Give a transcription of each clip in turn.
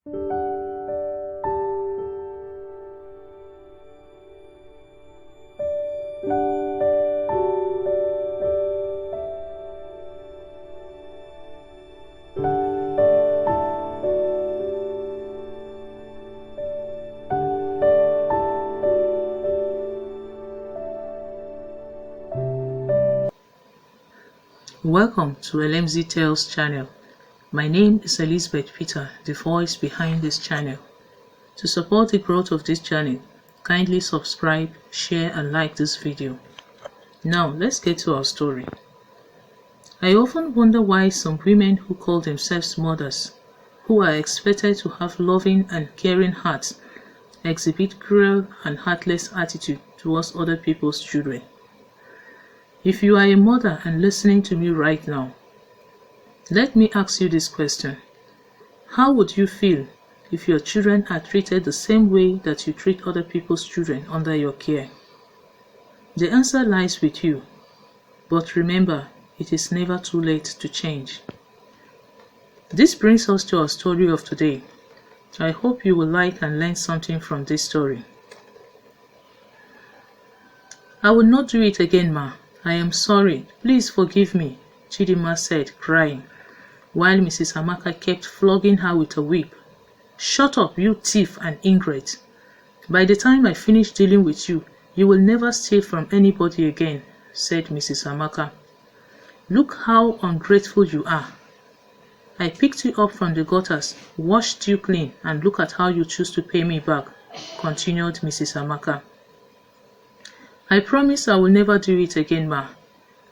Welcome to Elemzy Tales channel. My name is Elizabeth Peter, the voice behind this channel. To support the growth of this channel, kindly subscribe, share and like this video. Now let's get to our story. I often wonder why some women who call themselves mothers, who are expected to have loving and caring hearts, exhibit cruel and heartless attitude towards other people's children. If you are a mother and listening to me right now, let me ask you this question. How would you feel if your children are treated the same way that you treat other people's children under your care? The answer lies with you, but remember, it is never too late to change. This brings us to our story of today. I hope you will like and learn something from this story. I will not do it again, ma. I am sorry. Please forgive me, Chidinma said, crying, while Mrs Amaka kept flogging her with a whip. Shut up, you thief and ingrate. By the time I finish dealing with you, you will never steal from anybody again, said Mrs Amaka. Look how ungrateful you are. I picked you up from the gutters, washed you clean, and look at how you choose to pay me back, continued Mrs Amaka. I promise I will never do it again, ma.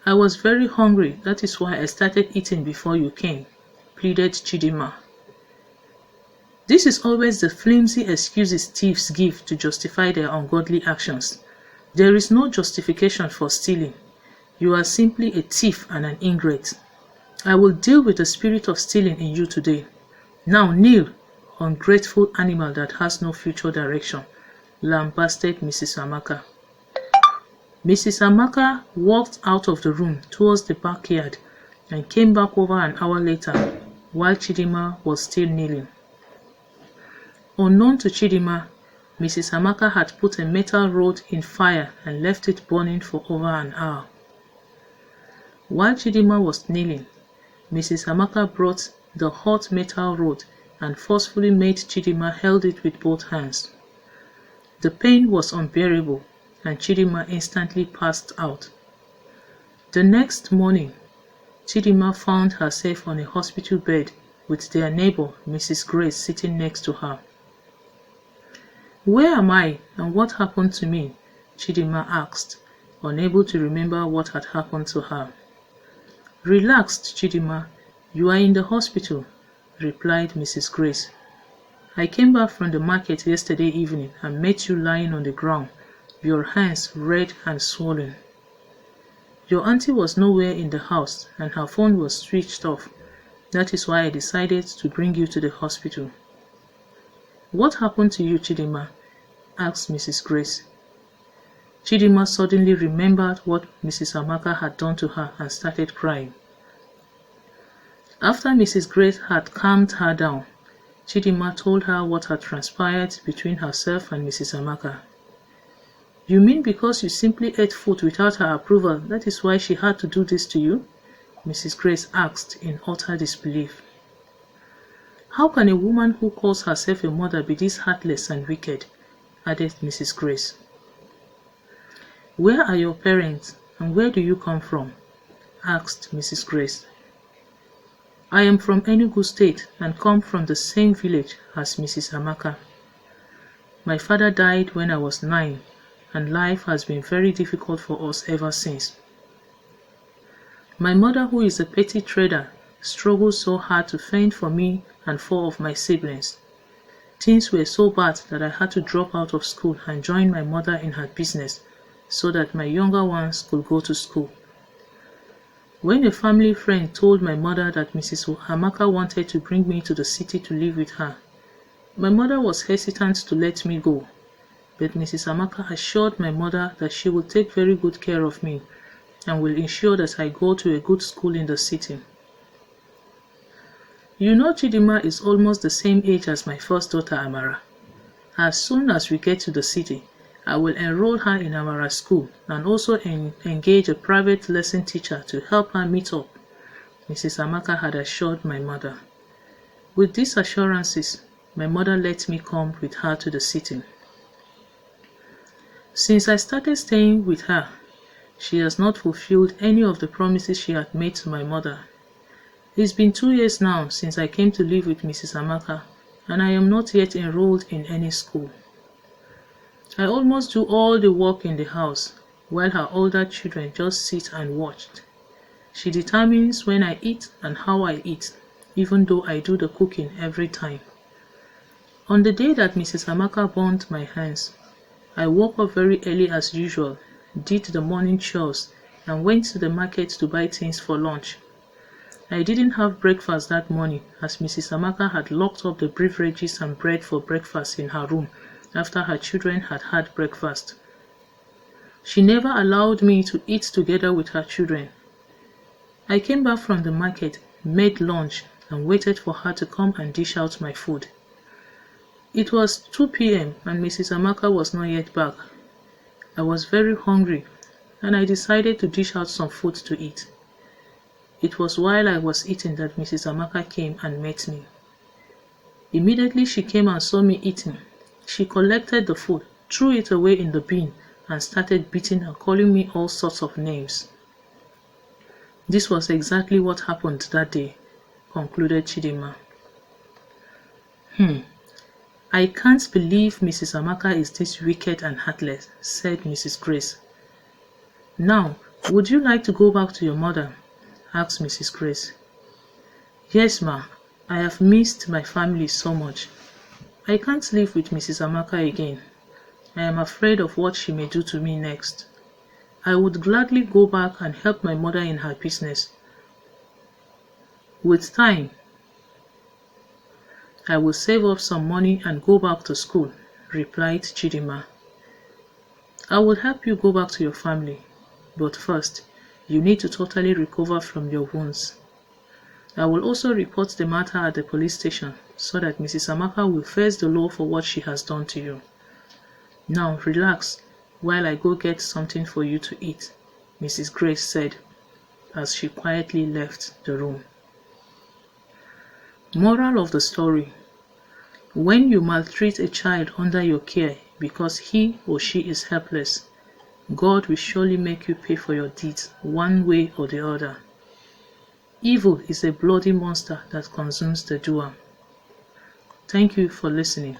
I was very hungry, that is why I started eating before you came, pleaded Chidinma. This is always the flimsy excuses thieves give to justify their ungodly actions. There is no justification for stealing. You are simply a thief and an ingrate. I will deal with the spirit of stealing in you today. Now kneel, ungrateful animal that has no future direction, lambasted Mrs Amaka. Mrs Amaka walked out of the room towards the backyard and came back over an hour later while Chidinma was still kneeling. Unknown to Chidinma, Mrs Amaka had put a metal rod in fire and left it burning for over an hour. While Chidinma was kneeling, Mrs Amaka brought the hot metal rod and forcefully made Chidinma hold it with both hands. The pain was unbearable, and Chidinma instantly passed out. The next morning, Chidinma found herself on a hospital bed with their neighbor, Mrs Grace, sitting next to her. Where am I and what happened to me? Chidinma asked, unable to remember what had happened to her. Relax, Chidinma, you are in the hospital, replied Mrs Grace. I came back from the market yesterday evening and met you lying on the ground, your hands red and swollen. Your auntie was nowhere in the house and her phone was switched off. That is why I decided to bring you to the hospital. What happened to you, Chidinma? Asked Mrs Grace. Chidinma suddenly remembered what Mrs Amaka had done to her and started crying. After Mrs Grace had calmed her down, Chidinma told her what had transpired between herself and Mrs Amaka. You mean because you simply ate food without her approval, that is why she had to do this to you? Mrs Grace asked in utter disbelief. How can a woman who calls herself a mother be this heartless and wicked? Added Mrs Grace. Where are your parents and where do you come from? Asked Mrs Grace. I am from Enugu State and come from the same village as Mrs Amaka. My father died when I was 9. And life has been very difficult for us ever since. My mother, who is a petty trader, struggled so hard to fend for me and 4 of my siblings. Things were so bad that I had to drop out of school and join my mother in her business so that my younger ones could go to school. When a family friend told my mother that Mrs Amaka wanted to bring me to the city to live with her, my mother was hesitant to let me go. But Mrs Amaka assured my mother that she will take very good care of me and will ensure that I go to a good school in the city. You know Chidinma is almost the same age as my first daughter Amara. As soon as we get to the city, I will enroll her in Amara's school and also engage a private lesson teacher to help her meet up, Mrs. Amaka had assured my mother. With these assurances, my mother let me come with her to the city. Since I started staying with her, she has not fulfilled any of the promises she had made to my mother. It's been 2 years now since I came to live with Mrs. Amaka, and I am not yet enrolled in any school. I almost do all the work in the house, while her older children just sit and watch. She determines when I eat and how I eat, even though I do the cooking every time. On the day that Mrs. Amaka burnt my hands, I woke up very early as usual, did the morning chores, and went to the market to buy things for lunch. I didn't have breakfast that morning as Mrs. Amaka had locked up the beverages and bread for breakfast in her room after her children had had breakfast. She never allowed me to eat together with her children. I came back from the market, made lunch, and waited for her to come and dish out my food. It was 2 p.m. and Mrs. Amaka was not yet back. I was very hungry and I decided to dish out some food to eat. It was while I was eating that Mrs. Amaka came and met me. Immediately she came and saw me eating. She collected the food, threw it away in the bin, and started beating and calling me all sorts of names. This was exactly what happened that day, concluded Chidinma. I can't believe Mrs. Amaka is this wicked and heartless, said Mrs. Grace. Now, would you like to go back to your mother? Asked Mrs. Grace. Yes, ma. I have missed my family so much. I can't live with Mrs. Amaka again. I am afraid of what she may do to me next. I would gladly go back and help my mother in her business. With time, I will save up some money and go back to school, replied Chidinma. I will help you go back to your family, but first, you need to totally recover from your wounds. I will also report the matter at the police station so that Mrs. Amaka will face the law for what she has done to you. Now relax while I go get something for you to eat, Mrs. Grace said as she quietly left the room. Moral of the story: when you maltreat a child under your care because he or she is helpless, God will surely make you pay for your deeds one way or the other. Evil is a bloody monster that consumes the doer. Thank you for listening.